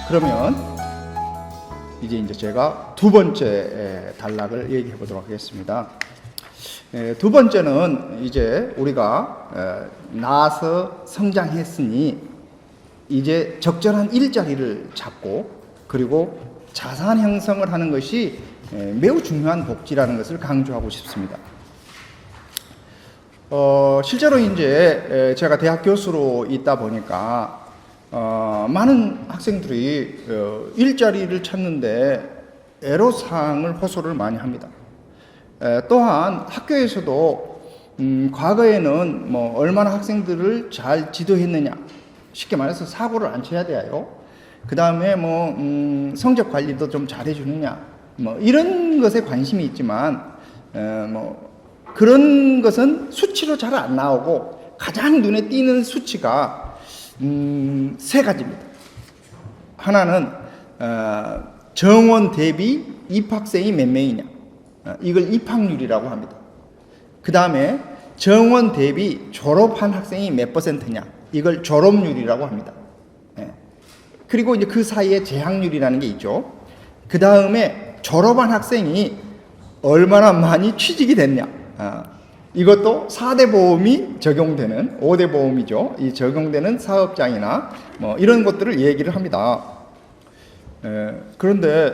그러면 이제 제가 두 번째 단락을 얘기해 보도록 하겠습니다. 두 번째는 이제 우리가 나아서 성장했으니 이제 적절한 일자리를 찾고 그리고 자산 형성을 하는 것이 매우 중요한 복지라는 것을 강조하고 싶습니다. 실제로 이제 제가 대학 교수로 있다 보니까 많은 학생들이 일자리를 찾는데 애로사항을 호소를 많이 합니다. 또한 학교에서도 과거에는 뭐 얼마나 학생들을 잘 지도했느냐, 쉽게 말해서 사고를 안 쳐야 돼요. 그 다음에 뭐 성적 관리도 좀 잘해주느냐, 뭐 이런 것에 관심이 있지만 뭐 그런 것은 수치로 잘 안 나오고 가장 눈에 띄는 수치가 세 가지입니다. 하나는 정원 대비 입학생이 몇 명이냐, 이걸 입학률이라고 합니다. 그 다음에 정원 대비 졸업한 학생이 몇 %냐, 이걸 졸업률이라고 합니다. 그리고 이제 그 사이에 재학률이라는 게 있죠. 그 다음에 졸업한 학생이 얼마나 많이 취직이 됐냐, 이것도 4대 보험이 적용되는, 5대 보험이죠. 이 적용되는 사업장이나 뭐 이런 것들을 얘기를 합니다. 그런데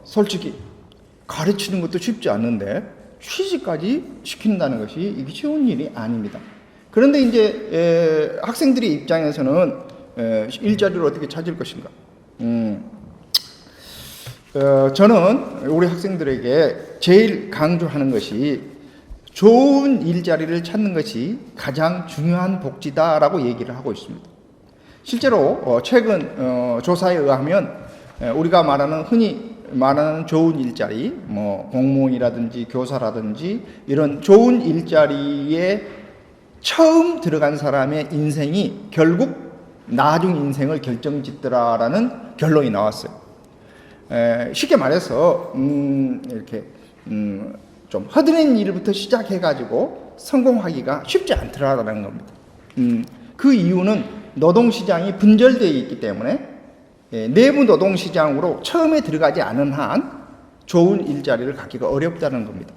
솔직히 가르치는 것도 쉽지 않은데 취직까지 시킨다는 것이 이게 쉬운 일이 아닙니다. 그런데 이제 학생들의 입장에서는 일자리를 어떻게 찾을 것인가? 저는 우리 학생들에게 제일 강조하는 것이 좋은 일자리를 찾는 것이 가장 중요한 복지다라고 얘기를 하고 있습니다. 실제로 최근 조사에 의하면 우리가 말하는 흔히 말하는 좋은 일자리, 뭐 공무원이라든지 교사라든지 이런 좋은 일자리에 처음 들어간 사람의 인생이 결국 나중 인생을 결정짓더라라는 결론이 나왔어요. 쉽게 말해서 이렇게 좀 허드렛 일부터 시작해가지고 성공하기가 쉽지 않더라라는 겁니다. 그 이유는 노동시장이 분절되어 있기 때문에 내부 노동시장으로 처음에 들어가지 않은 한 좋은 일자리를 갖기가 어렵다는 겁니다.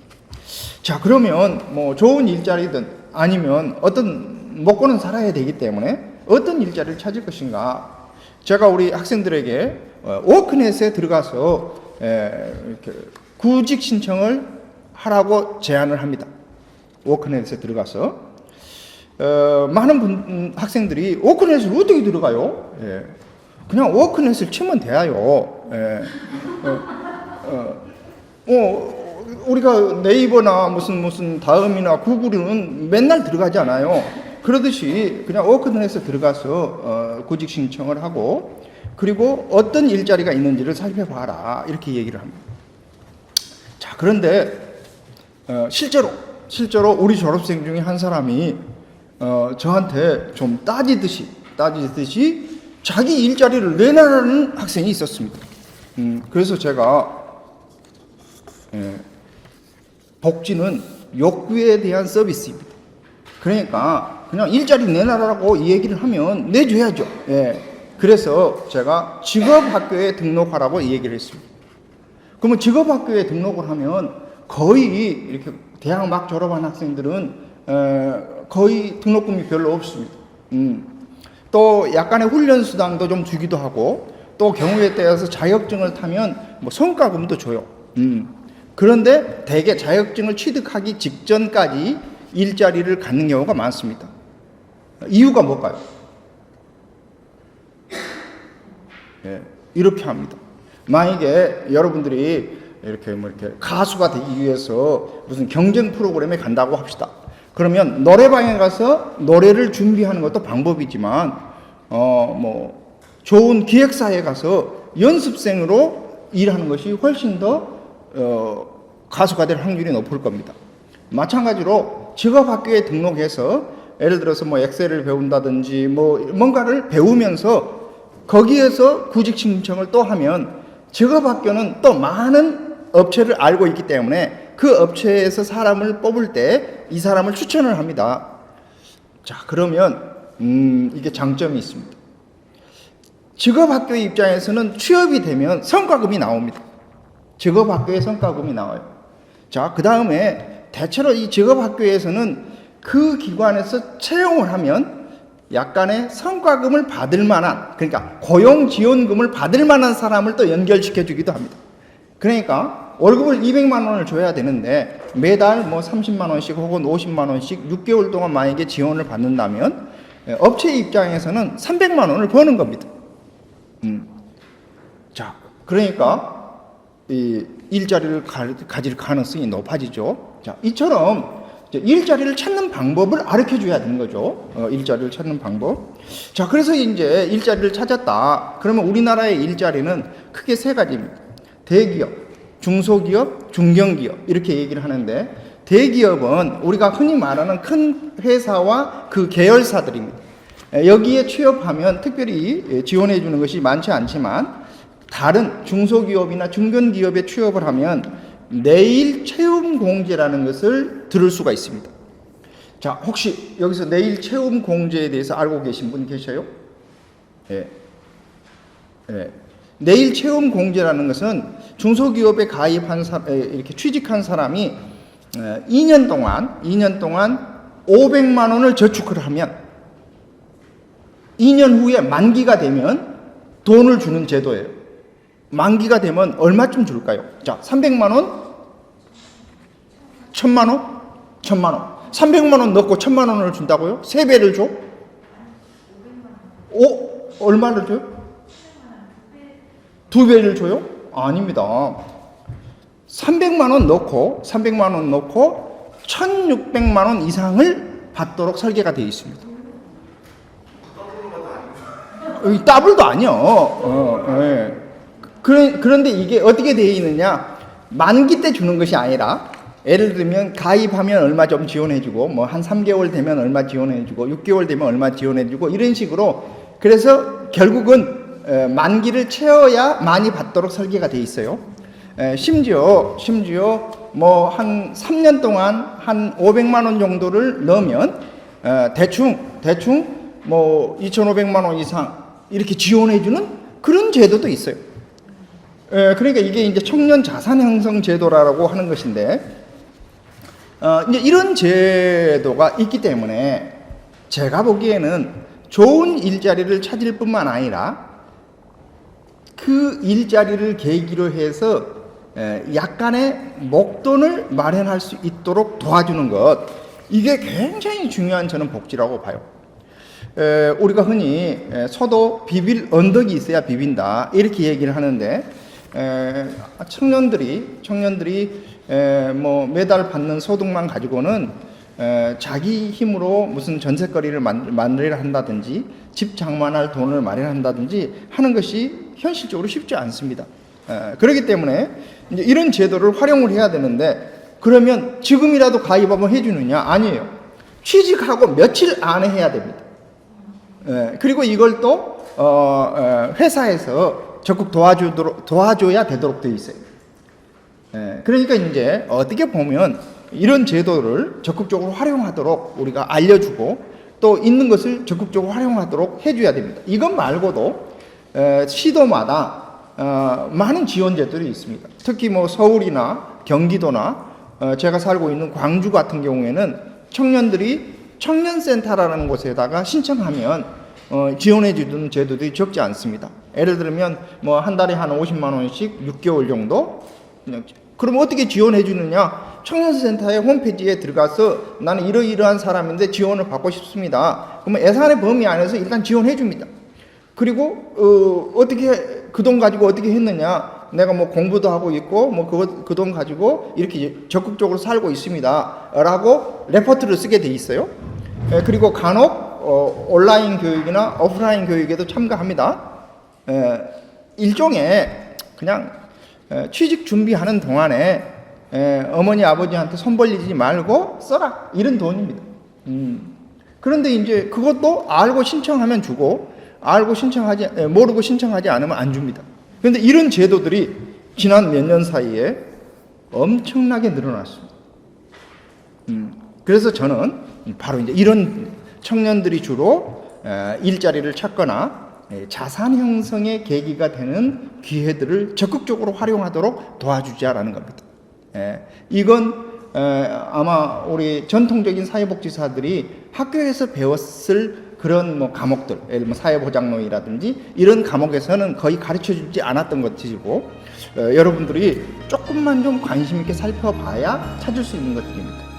자, 그러면 뭐 좋은 일자리든 아니면 어떤 먹고는 살아야 되기 때문에 어떤 일자리를 찾을 것인가? 제가 우리 학생들에게 워크넷에 들어가서 이렇게 구직 신청을 하라고 제안을 합니다. 워크넷에 들어가서 많은 학생들이 워크넷을 어떻게 들어가요? 그냥 워크넷을 치면 돼요. 우리가 네이버나 무슨 다음이나 구글은 맨날 들어가지 않아요. 그러듯이 그냥 워크넷에 들어가서 구직 신청을 하고 그리고 어떤 일자리가 있는지를 살펴봐라, 이렇게 얘기를 합니다. 자, 그런데 실제로 우리 졸업생 중에 한 사람이 저한테 좀 따지듯이 자기 일자리를 내놔라는 학생이 있었습니다. 그래서 제가 복지는 욕구에 대한 서비스입니다. 그러니까 그냥 일자리 내놔라고 이 얘기를 하면 내줘야죠. 그래서 제가 직업학교에 등록하라고 이 얘기를 했습니다. 그러면 직업학교에 등록을 하면 거의 이렇게 대학 막 졸업한 학생들은 거의 등록금이 별로 없습니다. 또 약간의 훈련 수당도 좀 주기도 하고 또 경우에 따라서 자격증을 타면 뭐 성과금도 줘요. 그런데 대개 자격증을 취득하기 직전까지 일자리를 갖는 경우가 많습니다. 이유가 뭘까요? 이렇게 합니다. 만약에 여러분들이 이렇게 가수가 되기 위해서 무슨 경쟁 프로그램에 간다고 합시다. 그러면 노래방에 가서 노래를 준비하는 것도 방법이지만 뭐 좋은 기획사에 가서 연습생으로 일하는 것이 훨씬 더 가수가 될 확률이 높을 겁니다. 마찬가지로 직업학교에 등록해서 예를 들어서 뭐 엑셀을 배운다든지 뭐 뭔가를 배우면서 거기에서 구직 신청을 또 하면 직업학교는 또 많은 업체를 알고 있기 때문에 그 그 업체에서 사람을 뽑을 때 이 사람을 추천을 합니다. 자, 그러면 이게 장점이 있습니다. 직업학교의 입장에서는 취업이 되면 성과금이 나옵니다. 직업학교에 성과금이 나와요. 자, 그 다음에 대체로 이 직업학교에서는 그 기관에서 채용을 하면 약간의 성과금을 받을 만한, 그러니까 고용지원금을 받을 만한 사람을 또 연결시켜 주기도 합니다. 그러니까 월급을 200만 원을 줘야 되는데 매달 뭐 30만 원씩 혹은 50만 원씩 6개월 동안 만약에 지원을 받는다면 업체 입장에서는 300만 원을 버는 겁니다. 자, 그러니까 이 일자리를 가질 가능성이 높아지죠. 자, 이처럼 일자리를 찾는 방법을 알려 줘야 되는 거죠. 일자리를 찾는 방법. 자, 그래서 이제 일자리를 찾았다. 그러면 우리나라의 일자리는 크게 세 가지입니다. 대기업, 중소기업, 중견기업 이렇게 얘기를 하는데, 대기업은 우리가 흔히 말하는 큰 회사와 그 계열사들입니다. 여기에 취업하면 특별히 지원해 주는 것이 많지 않지만, 다른 중소기업이나 중견기업에 취업을 하면 내일 채움 공제라는 것을 들을 수가 있습니다. 자, 혹시 여기서 내일 채움 공제에 대해서 알고 계신 분 계셔요? 예. 예. 내일 채움 공제라는 것은 중소기업에 가입한 이렇게 취직한 사람이 2년 동안 500만 원을 저축을 하면 2년 후에 만기가 되면 돈을 주는 제도예요. 만기가 되면 얼마쯤 줄까요? 자, 300만 원? 1000만 원? 1000만 원. 300만 원 넣고 1000만 원을 준다고요? 3배를 줘? 얼마를 줘요? 2배를 줘요? 아닙니다. 300만 원 넣고 1600만 원 이상을 받도록 설계가 되어 있습니다. 더블도 아니요. 예. 그런데 이게 어떻게 되어 있느냐? 만기 때 주는 것이 아니라, 예를 들면 가입하면 얼마 좀 지원해주고, 뭐 한 3개월 되면 얼마 지원해주고, 6개월 되면 얼마 지원해주고, 이런 식으로. 그래서 결국은 만기를 채워야 많이 받도록 설계가 돼 있어요. 심지어 뭐 한 3년 동안 한 500만 원 정도를 넣으면 대충 뭐 2,500만 원 이상 이렇게 지원해주는 그런 제도도 있어요. 그러니까 이게 이제 청년 자산 형성 제도라고 하는 것인데, 이제 이런 제도가 있기 때문에 제가 보기에는 좋은 일자리를 찾을 뿐만 아니라 그 일자리를 계기로 해서 약간의 목돈을 마련할 수 있도록 도와주는 것, 이게 굉장히 중요한 저는 복지라고 봐요. 우리가 흔히 소도 비빌 언덕이 있어야 비빈다 이렇게 얘기를 하는데, 청년들이 뭐 매달 받는 소득만 가지고는 자기 힘으로 무슨 전셋거리를 만들려 한다든지 집 장만할 돈을 마련한다든지 하는 것이 현실적으로 쉽지 않습니다. 그렇기 때문에 이제 이런 제도를 활용을 해야 되는데, 그러면 지금이라도 가입하면 해주느냐? 아니에요. 취직하고 며칠 안에 해야 됩니다. 그리고 이걸 또 회사에서 적극 도와줘야 되도록 되어 있어요. 그러니까 이제 어떻게 보면 이런 제도를 적극적으로 활용하도록 우리가 알려주고, 또 있는 것을 적극적으로 활용하도록 해줘야 됩니다. 이것 말고도 시도마다 많은 지원제들이 있습니다. 특히 뭐 서울이나 경기도나 제가 살고 있는 광주 같은 경우에는 청년들이 청년센터라는 곳에다가 신청하면 지원해 주는 제도들이 적지 않습니다. 예를 들면 뭐 한 달에 한 50만 원씩 6개월 정도. 그럼 어떻게 지원해 주느냐? 청년센터의 홈페이지에 들어가서 나는 이러이러한 사람인데 지원을 받고 싶습니다. 그러면 예산의 범위 안에서 일단 지원해 줍니다. 그리고 어떻게 그 돈 가지고 어떻게 했느냐? 내가 뭐 공부도 하고 있고 뭐 그 돈 가지고 이렇게 적극적으로 살고 있습니다라고 레포트를 쓰게 돼 있어요. 그리고 간혹 온라인 교육이나 오프라인 교육에도 참가합니다. 일종의 그냥 취직 준비하는 동안에 어머니 아버지한테 손 벌리지 말고 써라 이런 돈입니다. 그런데 이제 그것도 알고 신청하면 주고, 모르고 신청하지 않으면 안 줍니다. 그런데 이런 제도들이 지난 몇 년 사이에 엄청나게 늘어났습니다. 그래서 저는 바로 이제 이런 청년들이 주로 일자리를 찾거나 자산 형성의 계기가 되는 기회들을 적극적으로 활용하도록 도와주자라는 겁니다. 이건 아마 우리 전통적인 사회복지사들이 학교에서 배웠을 그런 뭐 과목들, 예를 들면 사회보장론이라든지 이런 과목에서는 거의 가르쳐주지 않았던 것이고 여러분들이 조금만 좀 관심 있게 살펴봐야 찾을 수 있는 것들입니다.